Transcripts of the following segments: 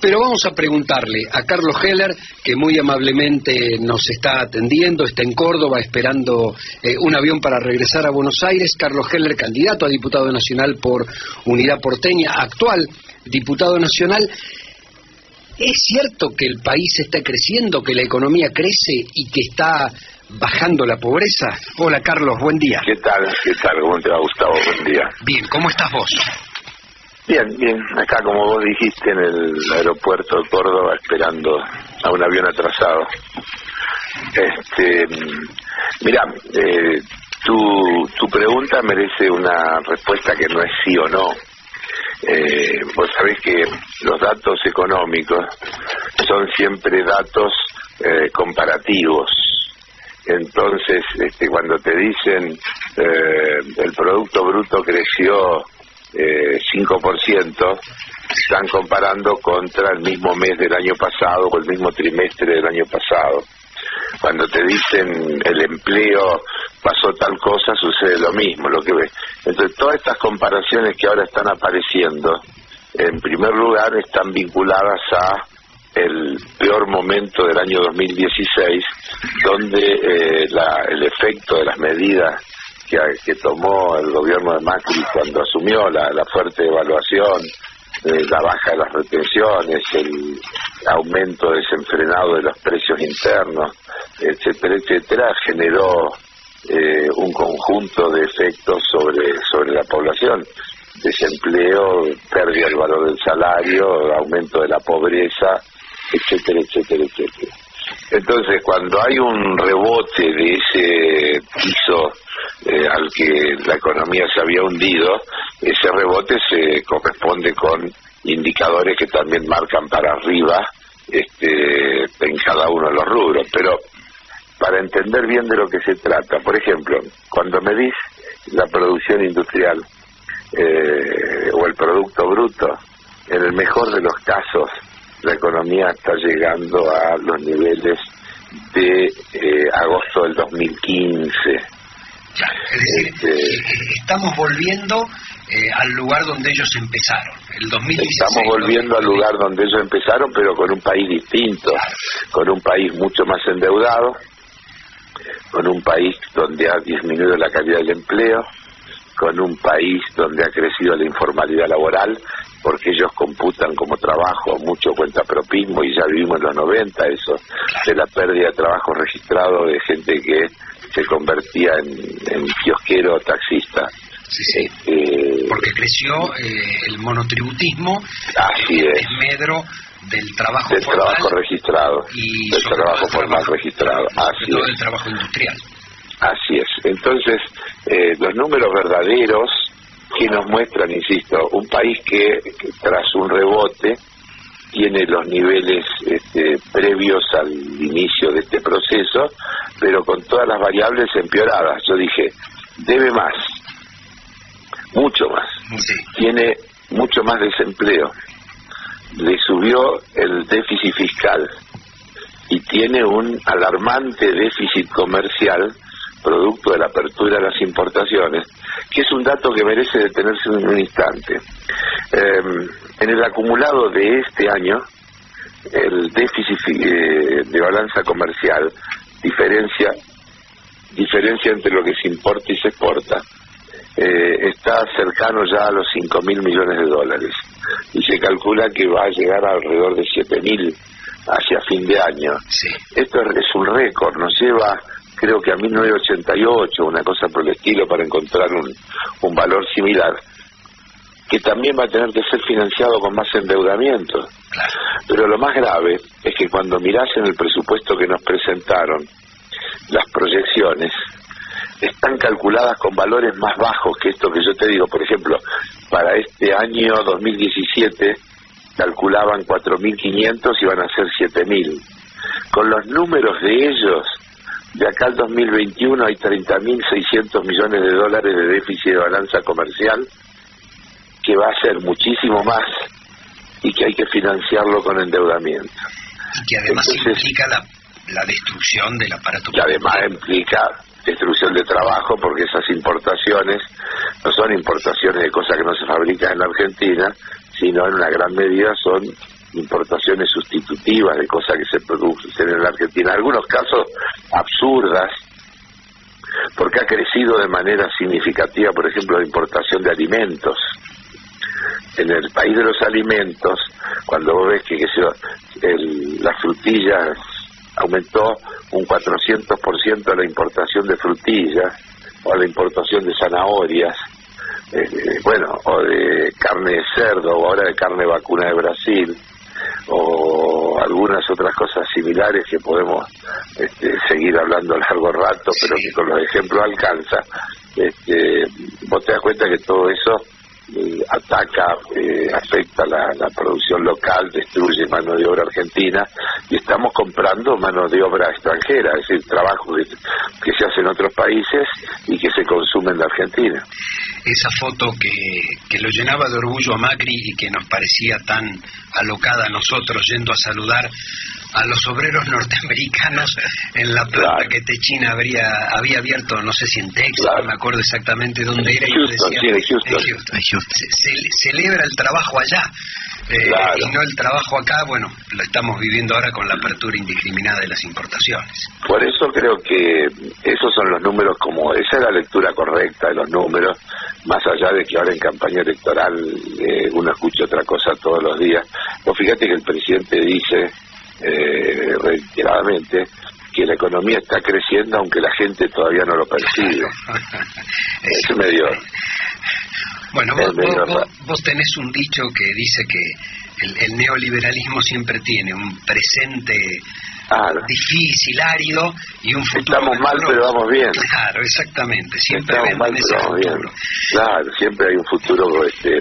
Pero vamos a preguntarle a Carlos Heller, que muy amablemente nos está atendiendo, está en Córdoba esperando un avión para regresar a Buenos Aires. Carlos Heller, candidato a diputado nacional por Unidad Porteña, actual diputado nacional. ¿Es cierto que el país está creciendo, que la economía crece y que está bajando la pobreza? Hola Carlos, buen día. ¿Qué tal? ¿Cómo te va, Gustavo? Buen día. Bien, ¿cómo estás vos? Bien, acá como vos dijiste en el aeropuerto de Córdoba esperando a un avión atrasado. Mirá, tu pregunta merece una respuesta que no es sí o no. Vos sabés que los datos económicos son siempre datos comparativos. Entonces, cuando te dicen el Producto Bruto creció 5%, están comparando contra el mismo mes del año pasado o el mismo trimestre del año pasado. Cuando te dicen el empleo pasó tal cosa, sucede lo mismo. Entonces, todas estas comparaciones que ahora están apareciendo, en primer lugar, están vinculadas a el peor momento del año 2016, donde el efecto de las medidas que tomó el gobierno de Macri cuando asumió la fuerte devaluación, la baja de las retenciones, el aumento desenfrenado de los precios internos, etcétera, generó un conjunto de efectos sobre la población: desempleo, pérdida del valor del salario, aumento de la pobreza, etcétera. Entonces, cuando hay un rebote de ese piso al que la economía se había hundido, ese rebote se corresponde con indicadores que también marcan para arriba en cada uno de los rubros. Pero para entender bien de lo que se trata, por ejemplo, cuando medís la producción industrial o el Producto Bruto, en el mejor de los casos la economía está llegando a los niveles de agosto del 2015. Es decir, estamos volviendo al lugar donde ellos empezaron, el 2016. Estamos volviendo al lugar donde ellos empezaron, pero con un país distinto, con un país mucho más endeudado, con un país donde ha disminuido la calidad del empleo, con un país donde ha crecido la informalidad laboral, porque ellos computan como trabajo mucho cuentapropismo, y ya vivimos en los 90 eso, de la pérdida de trabajo registrado de gente que se convertía en kiosquero o taxista. Sí. Porque creció el monotributismo, así el es, desmedro del trabajo formal, trabajo registrado, y del trabajo formal registrado, así todo es, el trabajo industrial. Así es. Entonces, los números verdaderos que nos muestran, insisto, un país que tras un rebote tiene los niveles previos al inicio de este proceso, pero con todas las variables empeoradas. Yo dije, debe más, mucho más, sí. Tiene mucho más desempleo, le subió el déficit fiscal y tiene un alarmante déficit comercial producto de la apertura de las importaciones, que es un dato que merece detenerse en un instante. En el acumulado de este año, el déficit de balanza comercial, diferencia entre lo que se importa y se exporta, está cercano ya a los 5.000 millones de dólares, y se calcula que va a llegar a alrededor de 7.000 hacia fin de año. Sí. Esto es un récord, nos lleva, creo que a 1988, una cosa por el estilo, para encontrar un valor similar, que también va a tener que ser financiado con más endeudamiento. Pero lo más grave es que cuando mirás en el presupuesto que nos presentaron, las proyecciones están calculadas con valores más bajos que esto que yo te digo. Por ejemplo, para este año 2017 calculaban 4.500 y van a ser 7.000. Con los números de ellos, de acá al 2021 hay 30.600 millones de dólares de déficit de balanza comercial, que va a ser muchísimo más y que hay que financiarlo con endeudamiento. Y que además implica la destrucción del aparato. Que además implica destrucción de trabajo, porque esas importaciones no son importaciones de cosas que no se fabrican en la Argentina, sino en una gran medida son importaciones sustitutivas de cosas que se producen en la Argentina, en algunos casos absurdas, porque ha crecido de manera significativa, por ejemplo, la importación de alimentos. En el país de los alimentos, cuando vos ves que las frutillas aumentó un 400% la importación de frutillas, o la importación de zanahorias, o de carne de cerdo, o ahora de carne vacuna de Brasil, o algunas otras cosas similares que podemos seguir hablando a largo rato, pero que con los ejemplos alcanza. Vos te das cuenta que todo eso afecta la producción local, destruye mano de obra argentina, y estamos comprando mano de obra extranjera, es decir, trabajo que se hace en otros países y que se consume en la Argentina. Esa foto que lo llenaba de orgullo a Macri y que nos parecía tan alocada a nosotros yendo a saludar a los obreros norteamericanos en la planta que Techina había abierto, no sé si en Texas, no me acuerdo exactamente dónde era. Houston, en Houston. Celebra el trabajo allá y no el trabajo acá. Bueno, lo estamos viviendo ahora con la apertura indiscriminada de las importaciones. Por eso creo que esos son los números, esa es la lectura correcta de los números, más allá de que ahora en campaña electoral uno escucha otra cosa todos los días. Pues fíjate que el presidente dice reiteradamente que la economía está creciendo aunque la gente todavía no lo percibe. Es medio... Bueno, vos tenés un dicho que dice que el neoliberalismo siempre tiene un presente difícil, árido, y un futuro... Estamos mal, pero vamos bien. Claro, exactamente. Siempre estamos mal, pero vamos bien. Claro, siempre hay un futuro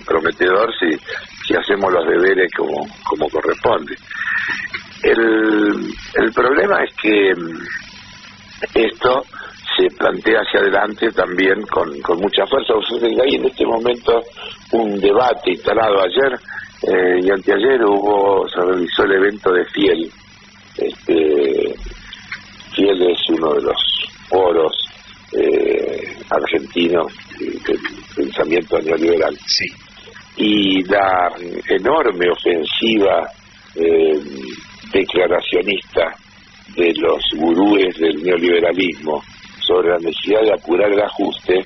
prometedor si hacemos los deberes como corresponde. El problema es que esto se plantea hacia adelante también con mucha fuerza. Hay en este momento un debate instalado ayer y anteayer se realizó el evento de Fiel. Fiel es uno de los foros argentinos del pensamiento neoliberal. Sí. Y la enorme ofensiva declaracionista de los gurúes del neoliberalismo sobre la necesidad de apurar el ajuste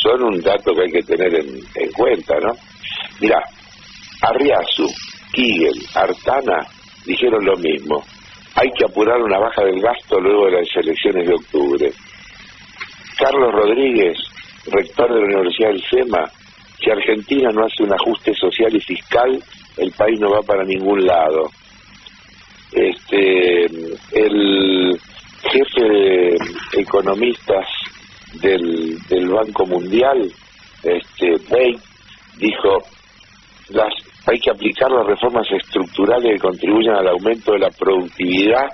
son un dato que hay que tener en cuenta, ¿no? Mirá, Arriazu, Kigel, Artana dijeron lo mismo. Hay que apurar una baja del gasto luego de las elecciones de octubre. Carlos Rodríguez, rector de la Universidad del SEMA, si Argentina no hace un ajuste social y fiscal, el país no va para ningún lado. El jefe de economistas del Banco Mundial, Wade, dijo: hay que aplicar las reformas estructurales que contribuyan al aumento de la productividad,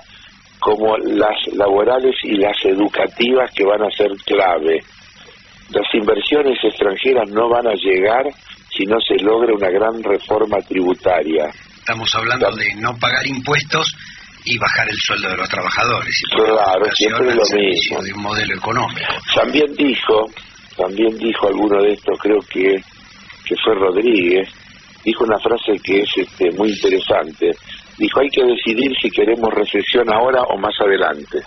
como las laborales y las educativas, que van a ser clave. Las inversiones extranjeras no van a llegar si no se logra una gran reforma tributaria. Estamos hablando de no pagar impuestos y bajar el sueldo de los trabajadores. Claro, siempre es lo mismo. De un modelo económico. También dijo alguno de estos, creo que fue Rodríguez, dijo una frase que es muy interesante. Dijo: hay que decidir si queremos recesión ahora o más adelante.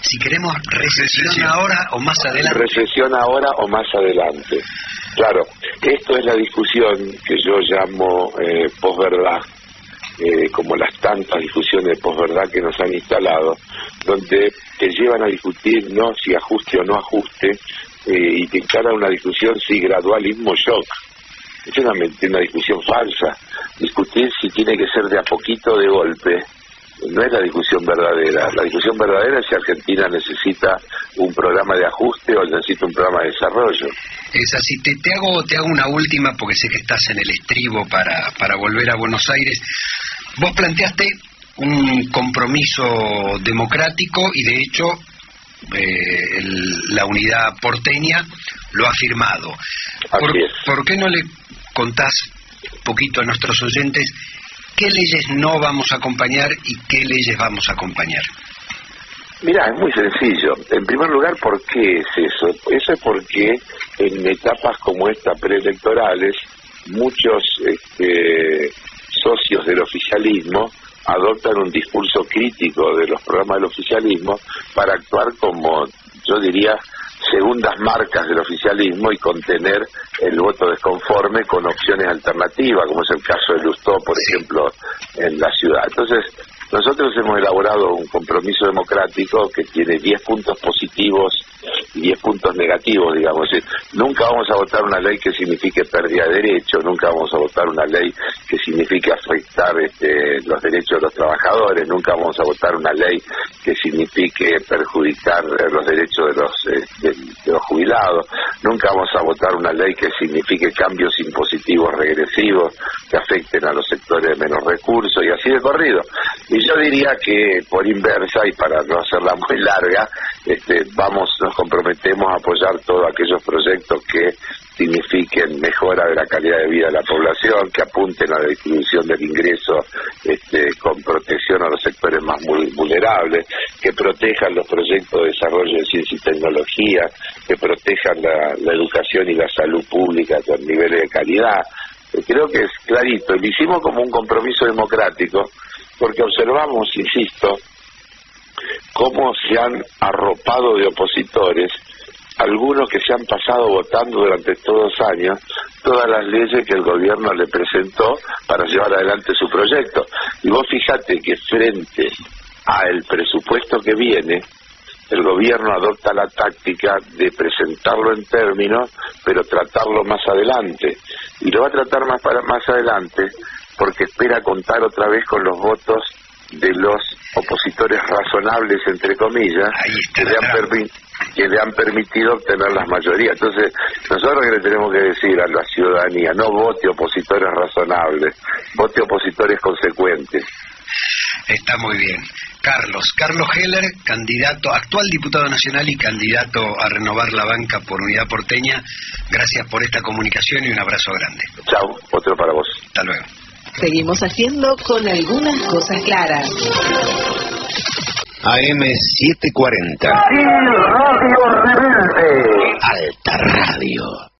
Si queremos recesión ahora o más adelante. Recesión ahora o más adelante. Claro, esto es la discusión que yo llamo posverdad, como las tantas discusiones de posverdad que nos han instalado, donde te llevan a discutir no si ajuste o no ajuste, y te encara una discusión si gradualismo o shock. Es una discusión falsa. Discutir si tiene que ser de a poquito o de golpe no es la discusión verdadera. La discusión verdadera es si Argentina necesita un programa de ajuste o necesita un programa de desarrollo. Es así. Te hago una última, porque sé que estás en el estribo para volver a Buenos Aires. Vos planteaste un compromiso democrático y de hecho la unidad porteña lo ha firmado. ¿Por qué no le contás un poquito a nuestros oyentes qué leyes no vamos a acompañar y qué leyes vamos a acompañar? Mirá, es muy sencillo. En primer lugar, ¿por qué es eso? Eso es porque en etapas como esta preelectorales muchos oficialismo adoptan un discurso crítico de los programas del oficialismo para actuar como, yo diría, segundas marcas del oficialismo y contener el voto desconforme con opciones alternativas, como es el caso de Lustó, por ejemplo, en la ciudad. Entonces, nosotros hemos elaborado un compromiso democrático que tiene 10 puntos positivos y 10 puntos negativos, digamos. Es decir, nunca vamos a votar una ley que signifique pérdida de derechos, nunca vamos a votar una ley que signifique afectar los derechos de los trabajadores, nunca vamos a votar una ley que signifique perjudicar los derechos de los jubilados, nunca vamos a votar una ley que signifique cambios impositivos regresivos que afecten a los sectores de menos recursos, y así de corrido. Y yo diría que por inversa, y para no hacerla muy larga, nos comprometemos a apoyar todos aquellos proyectos que signifiquen mejora de la calidad de vida de la población, que apunten a la distribución del ingreso con protección a los sectores más vulnerables, que protejan los proyectos de desarrollo de ciencia y tecnología, que protejan la educación y la salud pública con niveles de calidad. Creo que es clarito, y lo hicimos como un compromiso democrático, porque observamos, insisto, cómo se han arropado de opositores algunos que se han pasado votando durante todos los años todas las leyes que el gobierno le presentó para llevar adelante su proyecto. Y vos fíjate que frente al presupuesto que viene, el gobierno adopta la táctica de presentarlo en términos, pero tratarlo más adelante. Y lo va a tratar más adelante porque espera contar otra vez con los votos de los opositores razonables, entre comillas, que le han permitido obtener las mayorías. Entonces, nosotros que le tenemos que decir a la ciudadanía, no vote opositores razonables, vote opositores consecuentes. Está muy bien. Carlos Heller, actual diputado nacional y candidato a renovar la banca por Unidad Porteña, gracias por esta comunicación y un abrazo grande. Chau, otro para vos. Hasta luego. Seguimos haciendo con algunas cosas claras. AM 740. Radio Rebelde. Alta Radio.